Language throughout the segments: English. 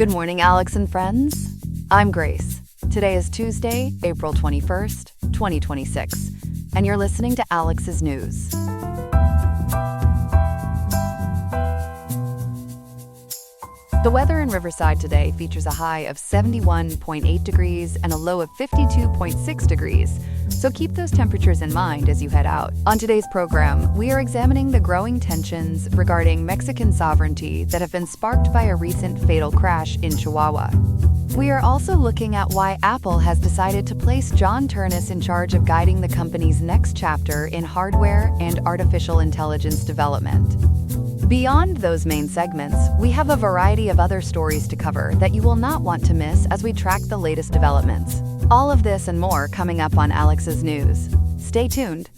Good morning, Alex and friends. I'm Grace. Today is Tuesday, April 21st, 2026, and you're listening to Alex's News. The weather in Riverside today features a high of 71.8 degrees and a low of 52.6 degrees, so keep those temperatures in mind as you head out. On today's program, we are examining the growing tensions regarding Mexican sovereignty that have been sparked by a recent fatal crash in Chihuahua. We are also looking at why Apple has decided to place John Ternus in charge of guiding the company's next chapter in hardware and artificial intelligence development. Beyond those main segments, we have a variety of other stories to cover that you will not want to miss as we track the latest developments. All of this and more coming up on Alex's News. Stay tuned.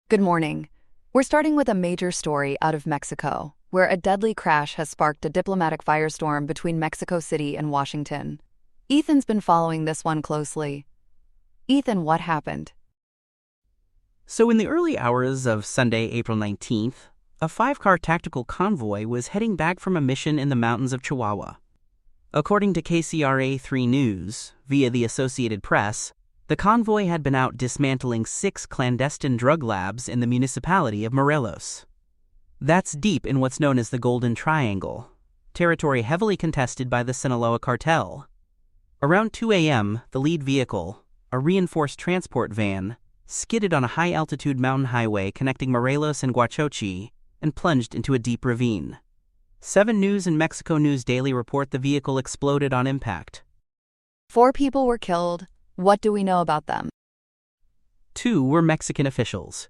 Good morning. We're starting with a major story out of Mexico, where a deadly crash has sparked a diplomatic firestorm between Mexico City and Washington. Ethan's been following this one closely. Ethan, what happened? So in the early hours of Sunday, April 19th, a 5-car tactical convoy was heading back from a mission in the mountains of Chihuahua. According to KCRA3 News, via the Associated Press, the convoy had been out dismantling 6 clandestine drug labs in the municipality of Morelos. That's deep in what's known as the Golden Triangle, territory heavily contested by the Sinaloa cartel. Around 2 a.m., the lead vehicle, a reinforced transport van, skidded on a high-altitude mountain highway connecting Morelos and Huachochi and plunged into a deep ravine. 7 News and Mexico News Daily report the vehicle exploded on impact. 4 people were killed. What do we know about them? 2 were Mexican officials.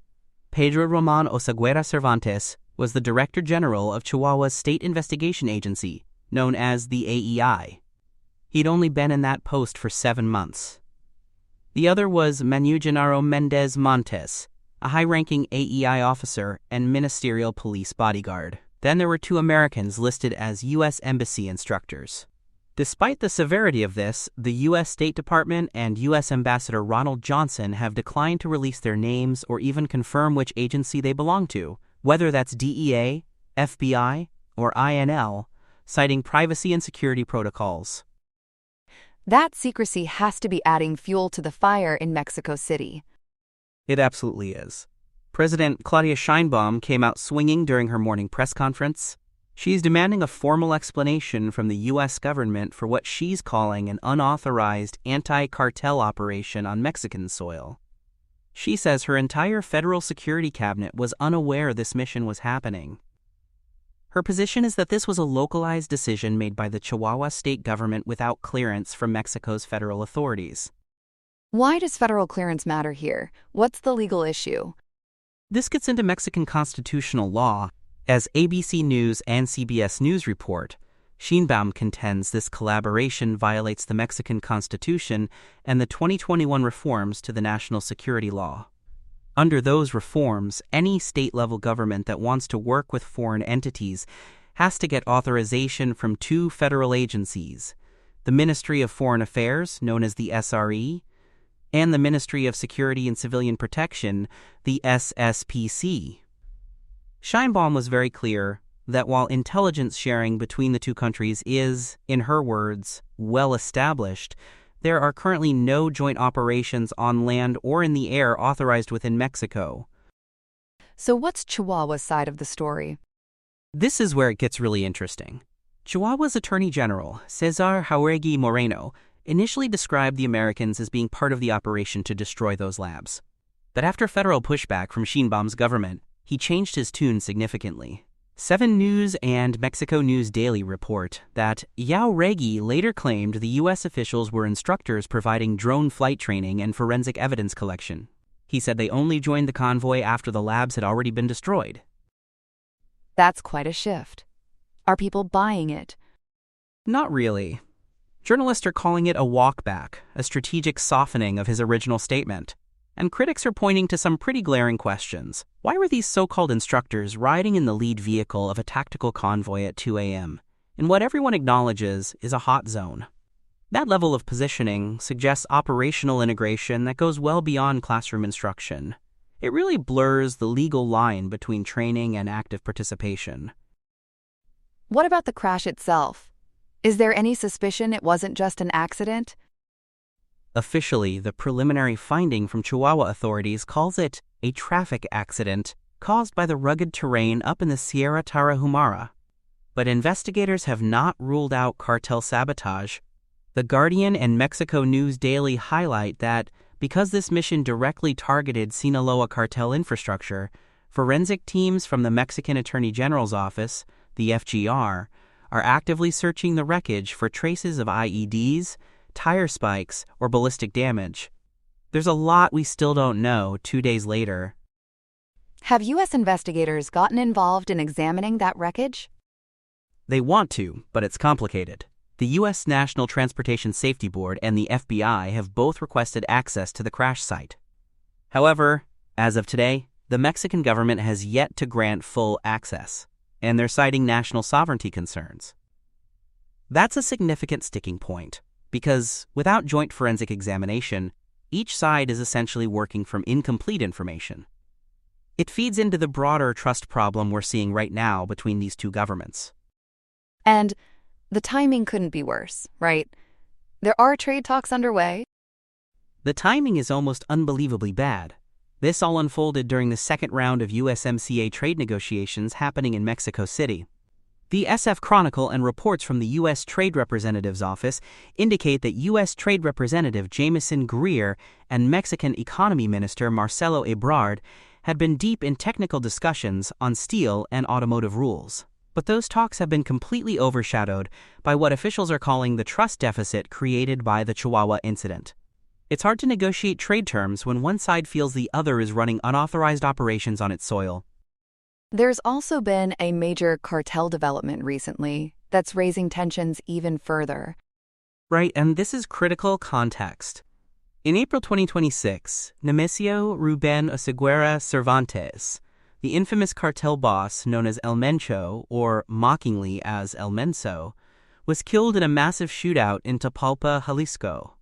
Pedro Roman Oseguera Cervantes was the Director General of Chihuahua's state investigation agency, known as the AEI. He'd only been in that post for 7 months. The other was Manu Genaro Mendez Montes, a high-ranking AEI officer and ministerial police bodyguard. Then there were 2 Americans listed as U.S. Embassy instructors. Despite the severity of this, the U.S. State Department and U.S. Ambassador Ronald Johnson have declined to release their names or even confirm which agency they belong to, whether that's DEA, FBI, or INL, citing privacy and security protocols. That secrecy has to be adding fuel to the fire in Mexico City. It absolutely is. President Claudia Sheinbaum came out swinging during her morning press conference. She's demanding a formal explanation from the U.S. government for what she's calling an unauthorized anti-cartel operation on Mexican soil. She says her entire federal security cabinet was unaware this mission was happening. Her position is that this was a localized decision made by the Chihuahua state government without clearance from Mexico's federal authorities. Why does federal clearance matter here? What's the legal issue? This gets into Mexican constitutional law. As ABC News and CBS News report, Sheinbaum contends this collaboration violates the Mexican Constitution and the 2021 reforms to the national security law. Under those reforms, any state-level government that wants to work with foreign entities has to get authorization from 2 federal agencies, the Ministry of Foreign Affairs, known as the SRE, and the Ministry of Security and Civilian Protection, the SSPC. Sheinbaum was very clear that while intelligence sharing between the 2 countries is, in her words, well established, there are currently no joint operations on land or in the air authorized within Mexico. So what's Chihuahua's side of the story? This is where it gets really interesting. Chihuahua's Attorney General, Cesar Jauregui Moreno, initially described the Americans as being part of the operation to destroy those labs. But after federal pushback from Sheinbaum's government, he changed his tune significantly. 7 News and Mexico News Daily report that Jauregui later claimed the U.S. officials were instructors providing drone flight training and forensic evidence collection. He said they only joined the convoy after the labs had already been destroyed. That's quite a shift. Are people buying it? Not really. Journalists are calling it a walkback, a strategic softening of his original statement. And critics are pointing to some pretty glaring questions. Why were these so-called instructors riding in the lead vehicle of a tactical convoy at 2 a.m., in what everyone acknowledges is a hot zone? That level of positioning suggests operational integration that goes well beyond classroom instruction. It really blurs the legal line between training and active participation. What about the crash itself? Is there any suspicion it wasn't just an accident? Officially, the preliminary finding from Chihuahua authorities calls it a traffic accident caused by the rugged terrain up in the Sierra Tarahumara. But investigators have not ruled out cartel sabotage. The Guardian and Mexico News Daily highlight that because this mission directly targeted Sinaloa cartel infrastructure, forensic teams from the Mexican Attorney General's office, the FGR, are actively searching the wreckage for traces of IEDs, tire spikes, or ballistic damage. There's a lot we still don't know 2 days later. Have U.S. investigators gotten involved in examining that wreckage? They want to, but it's complicated. The U.S. National Transportation Safety Board and the FBI have both requested access to the crash site. However, as of today, the Mexican government has yet to grant full access, and they're citing national sovereignty concerns. That's a significant sticking point, because without joint forensic examination, each side is essentially working from incomplete information. It feeds into the broader trust problem we're seeing right now between these two governments. And the timing couldn't be worse, right? There are trade talks underway. The timing is almost unbelievably bad. This all unfolded during the second round of USMCA trade negotiations happening in Mexico City. The SF Chronicle and reports from the U.S. Trade Representative's office indicate that U.S. Trade Representative Jamieson Greer and Mexican Economy Minister Marcelo Ebrard had been deep in technical discussions on steel and automotive rules. But those talks have been completely overshadowed by what officials are calling the trust deficit created by the Chihuahua incident. It's hard to negotiate trade terms when one side feels the other is running unauthorized operations on its soil. There's also been a major cartel development recently that's raising tensions even further. Right, and this is critical context. In April 2026, Nemesio Ruben Oseguera Cervantes, the infamous cartel boss known as El Mencho, or mockingly as El Menso, was killed in a massive shootout in Tapalpa, Jalisco.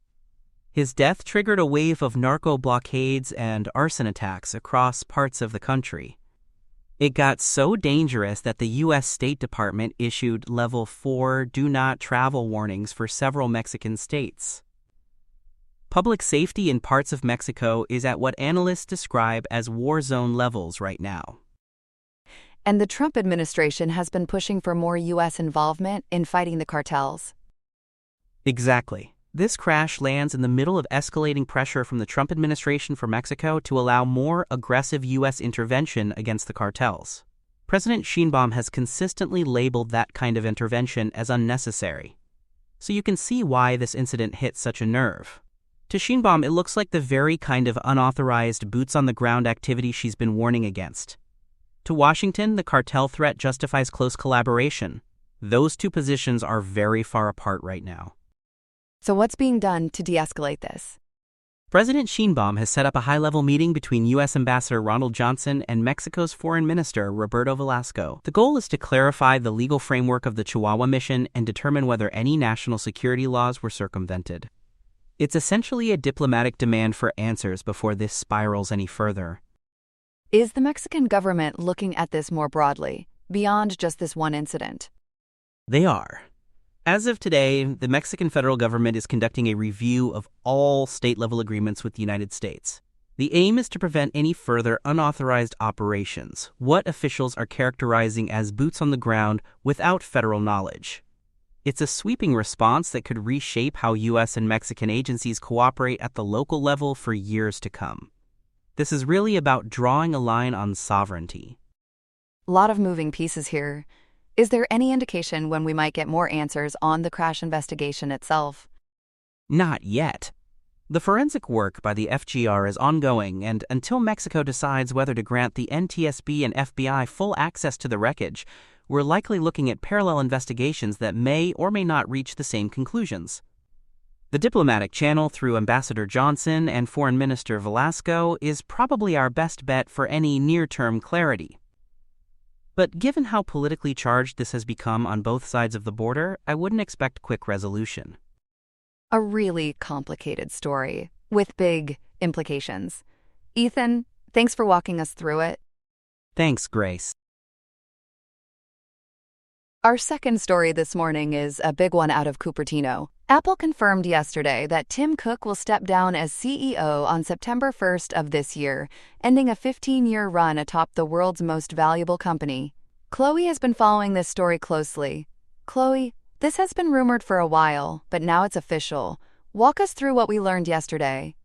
His death triggered a wave of narco blockades and arson attacks across parts of the country. It got so dangerous that the U.S. State Department issued Level 4 do not travel warnings for several Mexican states. Public safety in parts of Mexico is at what analysts describe as war zone levels right now. And the Trump administration has been pushing for more U.S. involvement in fighting the cartels. Exactly. This crash lands in the middle of escalating pressure from the Trump administration for Mexico to allow more aggressive U.S. intervention against the cartels. President Sheinbaum has consistently labeled that kind of intervention as unnecessary. So you can see why this incident hit such a nerve. To Sheinbaum, it looks like the very kind of unauthorized boots-on-the-ground activity she's been warning against. To Washington, the cartel threat justifies close collaboration. Those two positions are very far apart right now. So what's being done to de-escalate this? President Sheinbaum has set up a high-level meeting between U.S. Ambassador Ronald Johnson and Mexico's Foreign Minister Roberto Velasco. The goal is to clarify the legal framework of the Chihuahua mission and determine whether any national security laws were circumvented. It's essentially a diplomatic demand for answers before this spirals any further. Is the Mexican government looking at this more broadly, beyond just this one incident? They are. As of today, the Mexican federal government is conducting a review of all state-level agreements with the United States. The aim is to prevent any further unauthorized operations, what officials are characterizing as boots on the ground without federal knowledge. It's a sweeping response that could reshape how U.S. and Mexican agencies cooperate at the local level for years to come. This is really about drawing a line on sovereignty. A lot of moving pieces here. Is there any indication when we might get more answers on the crash investigation itself? Not yet. The forensic work by the FGR is ongoing, and until Mexico decides whether to grant the NTSB and FBI full access to the wreckage, we're likely looking at parallel investigations that may or may not reach the same conclusions. The diplomatic channel through Ambassador Johnson and Foreign Minister Velasco is probably our best bet for any near-term clarity. But given how politically charged this has become on both sides of the border, I wouldn't expect quick resolution. A really complicated story, with big implications. Ethan, Thanks for walking us through it. Thanks, Grace. Our second story this morning is a big one out of Cupertino. Apple confirmed yesterday that Tim Cook will step down as CEO on September 1st of this year, ending a 15-year run atop the world's most valuable company. Chloe has been following this story closely. Chloe, this has been rumored for a while, but now it's official. Walk us through what we learned yesterday.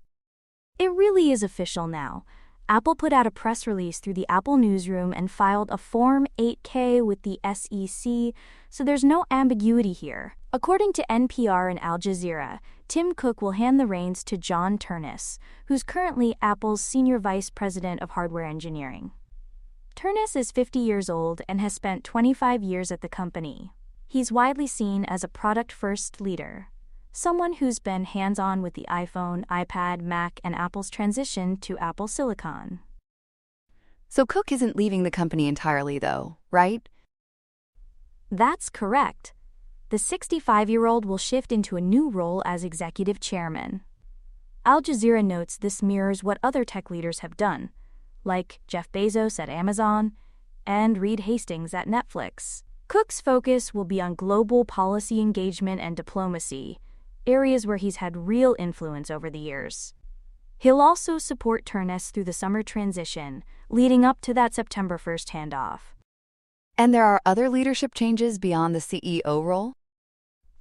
It really is official now. Apple put out a press release through the Apple newsroom and filed a Form 8K with the SEC, so there's no ambiguity here. According to NPR and Al Jazeera, Tim Cook will hand the reins to John Ternus, who's currently Apple's Senior Vice President of Hardware Engineering. Ternus is 50 years old and has spent 25 years at the company. He's widely seen as a product-first leader, someone who's been hands-on with the iPhone, iPad, Mac, and Apple's transition to Apple Silicon. So Cook isn't leaving the company entirely, though, right? That's correct. The 65-year-old will shift into a new role as executive chairman. Al Jazeera notes this mirrors what other tech leaders have done, like Jeff Bezos at Amazon and Reed Hastings at Netflix. Cook's focus will be on global policy engagement and diplomacy, areas where he's had real influence over the years. He'll also support Ternus through the summer transition, leading up to that September 1st handoff. And there are other leadership changes beyond the CEO role?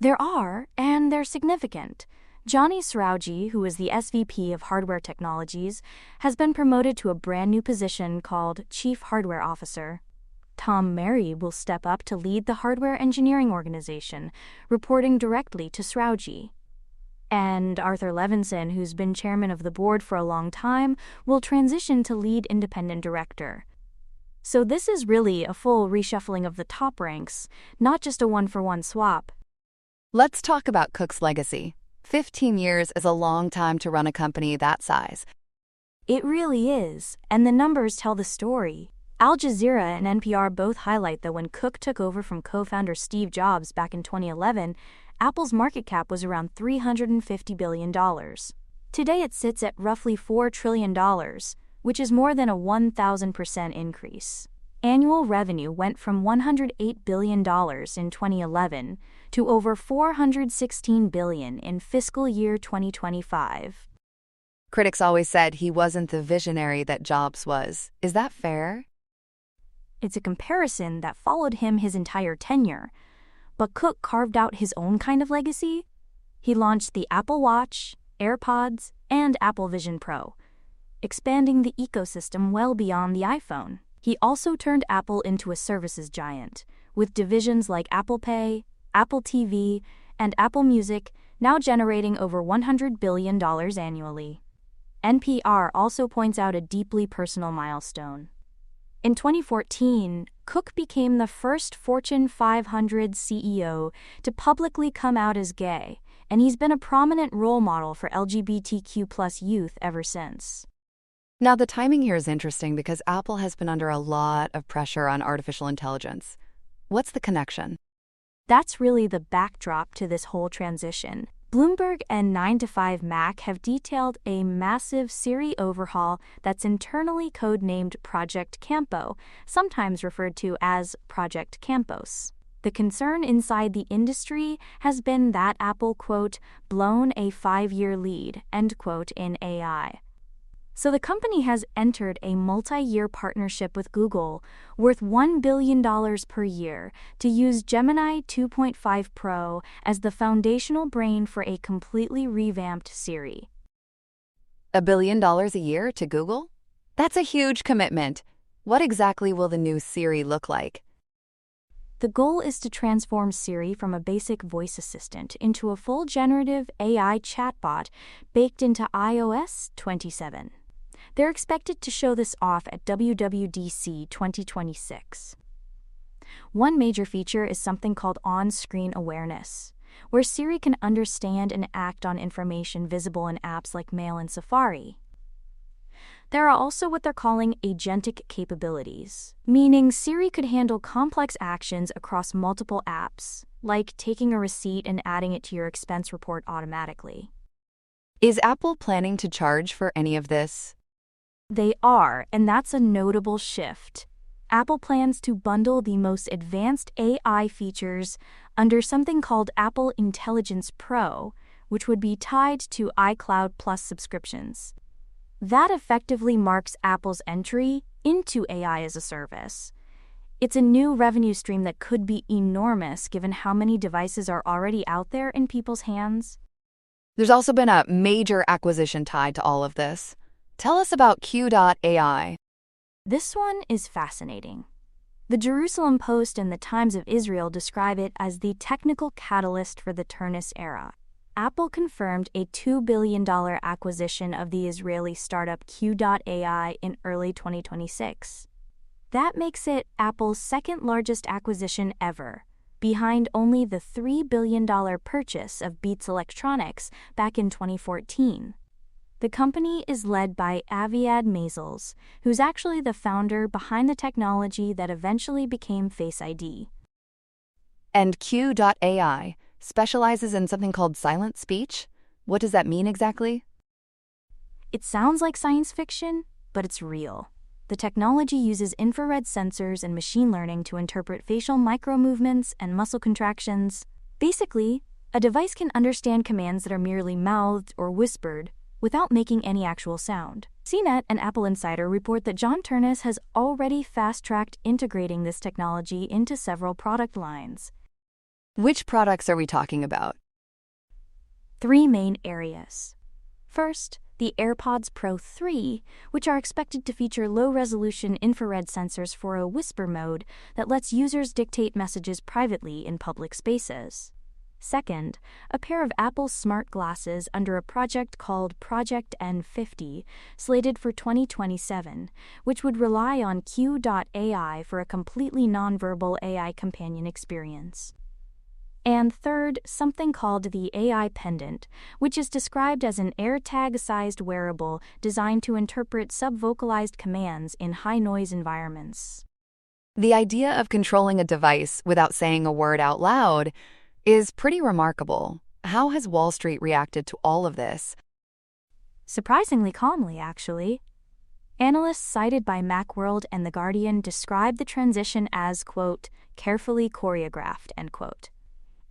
There are, and they're significant. Johnny Srouji, who is the SVP of Hardware Technologies, has been promoted to a brand new position called Chief Hardware Officer. Tom Mary will step up to lead the hardware engineering organization, reporting directly to Srouji. And Arthur Levinson, who's been chairman of the board for a long time, will transition to lead independent director. So this is really a full reshuffling of the top ranks, not just a one-for-one swap. Let's talk about Cook's legacy. 15 years is a long time to run a company that size. It really is, and the numbers tell the story. Al Jazeera and NPR both highlight that when Cook took over from co-founder Steve Jobs back in 2011, Apple's market cap was around $350 billion. Today it sits at roughly $4 trillion, which is more than a 1,000% increase. Annual revenue went from $108 billion in 2011 to over $416 billion in fiscal year 2025. Critics always said he wasn't the visionary that Jobs was. Is that fair? It's a comparison that followed him his entire tenure. But Cook carved out his own kind of legacy. He launched the Apple Watch, AirPods, and Apple Vision Pro, expanding the ecosystem well beyond the iPhone. He also turned Apple into a services giant, with divisions like Apple Pay, Apple TV, and Apple Music now generating over $100 billion annually. NPR also points out a deeply personal milestone. In 2014, Cook became the first Fortune 500 CEO to publicly come out as gay, and he's been a prominent role model for LGBTQ+ youth ever since. Now, the timing here is interesting because Apple has been under a lot of pressure on artificial intelligence. What's the connection? That's really the backdrop to this whole transition. Bloomberg and 9to5Mac have detailed a massive Siri overhaul that's internally codenamed Project Campo, sometimes referred to as Project Campos. The concern inside the industry has been that Apple, quote, blown a 5-year lead, end quote, in AI. So the company has entered a multi-year partnership with Google worth $1 billion per year to use Gemini 2.5 Pro as the foundational brain for a completely revamped Siri. $1 billion a year to Google? That's a huge commitment. What exactly will the new Siri look like? The goal is to transform Siri from a basic voice assistant into a full generative AI chatbot baked into iOS 27. They're expected to show this off at WWDC 2026. One major feature is something called on-screen awareness, where Siri can understand and act on information visible in apps like Mail and Safari. There are also what they're calling agentic capabilities, meaning Siri could handle complex actions across multiple apps, like taking a receipt and adding it to your expense report automatically. Is Apple planning to charge for any of this? They are, and that's a notable shift. Apple plans to bundle the most advanced AI features under something called Apple Intelligence Pro, which would be tied to iCloud Plus subscriptions. That effectively marks Apple's entry into AI as a service. It's a new revenue stream that could be enormous given how many devices are already out there in people's hands. There's also been a major acquisition tied to all of this. Tell us about Q.ai. This one is fascinating. The Jerusalem Post and the Times of Israel describe it as the technical catalyst for the Ternus era. Apple confirmed a $2 billion acquisition of the Israeli startup Q.ai in early 2026. That makes it Apple's second largest acquisition ever, behind only the $3 billion purchase of Beats Electronics back in 2014. The company is led by Aviad Maisels, who's actually the founder behind the technology that eventually became Face ID. And Q.ai specializes in something called silent speech? What does that mean exactly? It sounds like science fiction, but it's real. The technology uses infrared sensors and machine learning to interpret facial micro-movements and muscle contractions. Basically, a device can understand commands that are merely mouthed or whispered without making any actual sound. CNET and Apple Insider report that John Ternus has already fast-tracked integrating this technology into several product lines. Which products are we talking about? 3 main areas. First, the AirPods Pro 3, which are expected to feature low-resolution infrared sensors for a whisper mode that lets users dictate messages privately in public spaces. Second, a pair of Apple smart glasses under a project called Project N50, slated for 2027, which would rely on Q.ai for a completely nonverbal AI companion experience. And third, something called the AI Pendant, which is described as an AirTag-sized wearable designed to interpret sub-vocalized commands in high-noise environments. The idea of controlling a device without saying a word out loud is pretty remarkable. How has Wall Street reacted to all of this? Surprisingly calmly, actually. Analysts cited by Macworld and The Guardian described the transition as, quote, carefully choreographed, end quote.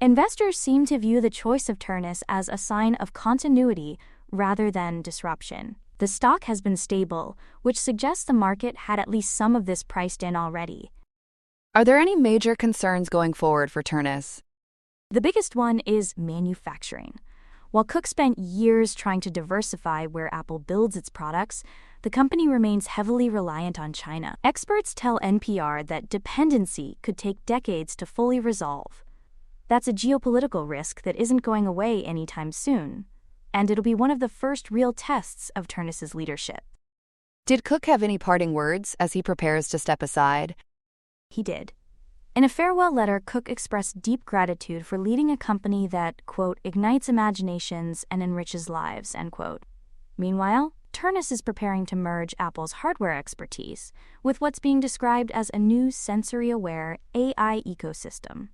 Investors seem to view the choice of Ternus as a sign of continuity rather than disruption. The stock has been stable, which suggests the market had at least some of this priced in already. Are there any major concerns going forward for Ternus? The biggest one is manufacturing. While Cook spent years trying to diversify where Apple builds its products, the company remains heavily reliant on China. Experts tell NPR that dependency could take decades to fully resolve. That's a geopolitical risk that isn't going away anytime soon, and it'll be one of the first real tests of Ternus's leadership. Did Cook have any parting words as he prepares to step aside? He did. In a farewell letter, Cook expressed deep gratitude for leading a company that, quote, ignites imaginations and enriches lives, end quote. Meanwhile, Ternus is preparing to merge Apple's hardware expertise with what's being described as a new sensory-aware AI ecosystem.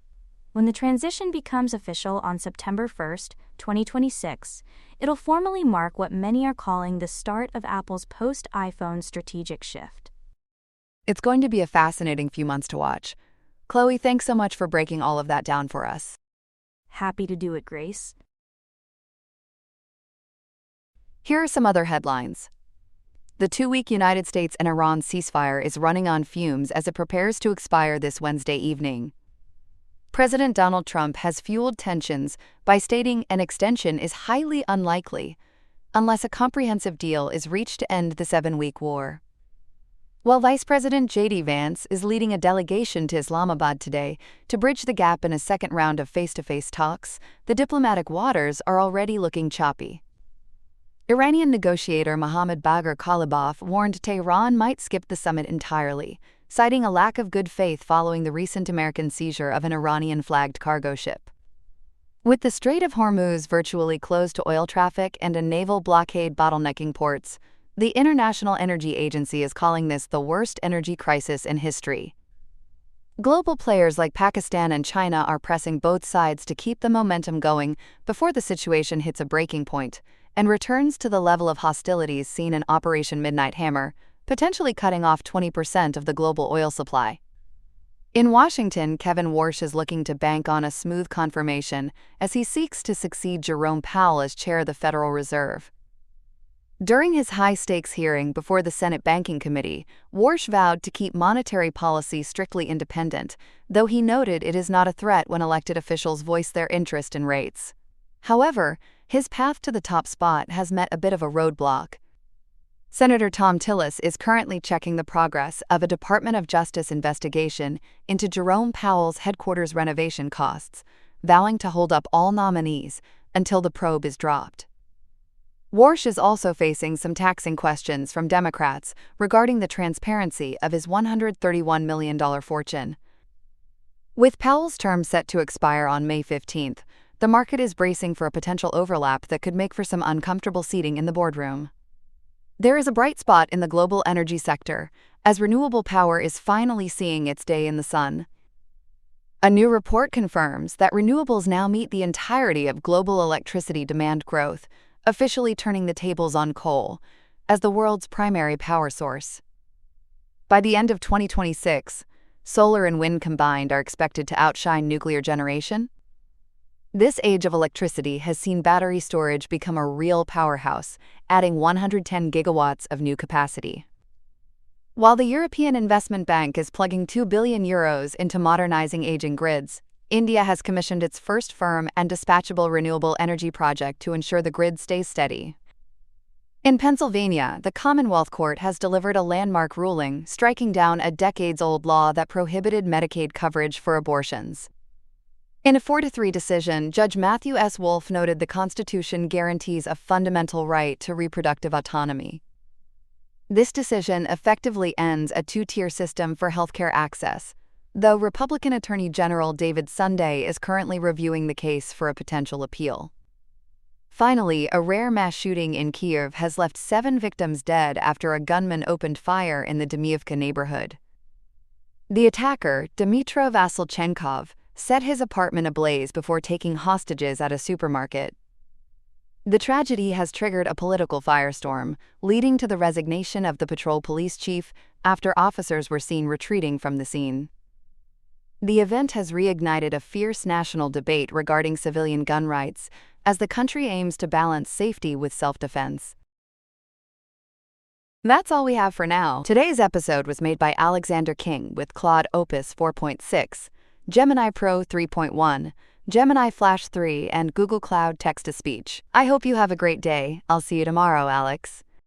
When the transition becomes official on September 1st, 2026, it'll formally mark what many are calling the start of Apple's post-iPhone strategic shift. It's going to be a fascinating few months to watch. Chloe, thanks so much for breaking all of that down for us. Happy to do it, Grace. Here are some other headlines. The 2-week United States and Iran ceasefire is running on fumes as it prepares to expire this Wednesday evening. President Donald Trump has fueled tensions by stating an extension is highly unlikely unless a comprehensive deal is reached to end the 7-week war. While Vice President J.D. Vance is leading a delegation to Islamabad today to bridge the gap in a second round of face-to-face talks, the diplomatic waters are already looking choppy. Iranian negotiator Mohammad Bagher Khalibaf warned Tehran might skip the summit entirely, citing a lack of good faith following the recent American seizure of an Iranian-flagged cargo ship. With the Strait of Hormuz virtually closed to oil traffic and a naval blockade bottlenecking ports, the International Energy Agency is calling this the worst energy crisis in history. Global players like Pakistan and China are pressing both sides to keep the momentum going before the situation hits a breaking point, and returns to the level of hostilities seen in Operation Midnight Hammer, potentially cutting off 20% of the global oil supply. In Washington, Kevin Warsh is looking to bank on a smooth confirmation as he seeks to succeed Jerome Powell as chair of the Federal Reserve. During his high-stakes hearing before the Senate Banking Committee, Warsh vowed to keep monetary policy strictly independent, though he noted it is not a threat when elected officials voice their interest in rates. However, his path to the top spot has met a bit of a roadblock. Senator John Ternus is currently checking the progress of a Department of Justice investigation into Jerome Powell's headquarters renovation costs, vowing to hold up all nominees until the probe is dropped. Warsh is also facing some taxing questions from Democrats regarding the transparency of his $131 million fortune. With Powell's term set to expire on May 15th, the market is bracing for a potential overlap that could make for some uncomfortable seating in the boardroom. There is a bright spot in the global energy sector, as renewable power is finally seeing its day in the sun. A new report confirms that renewables now meet the entirety of global electricity demand growth, officially turning the tables on coal as the world's primary power source. By the end of 2026, solar and wind combined are expected to outshine nuclear generation. This age of electricity has seen battery storage become a real powerhouse, adding 110 gigawatts of new capacity. While the European Investment Bank is plugging €2 billion into modernizing aging grids, India has commissioned its first firm and dispatchable renewable energy project to ensure the grid stays steady. In Pennsylvania, the Commonwealth Court has delivered a landmark ruling striking down a decades-old law that prohibited Medicaid coverage for abortions. In a 4-3 decision, Judge Matthew S. Wolf noted the Constitution guarantees a fundamental right to reproductive autonomy. This decision effectively ends a two-tier system for healthcare access, though Republican Attorney General David Sunday is currently reviewing the case for a potential appeal. Finally, a rare mass shooting in Kyiv has left 7 victims dead after a gunman opened fire in the Dmiivka neighborhood. The attacker, Dmytro Vasilchenkov, set his apartment ablaze before taking hostages at a supermarket. The tragedy has triggered a political firestorm, leading to the resignation of the patrol police chief after officers were seen retreating from the scene. The event has reignited a fierce national debate regarding civilian gun rights, as the country aims to balance safety with self-defense. That's all we have for now. Today's episode was made by Alexander King with Claude Opus 4.6, Gemini Pro 3.1, Gemini Flash 3, and Google Cloud Text-to-Speech. I hope you have a great day. I'll see you tomorrow, Alex.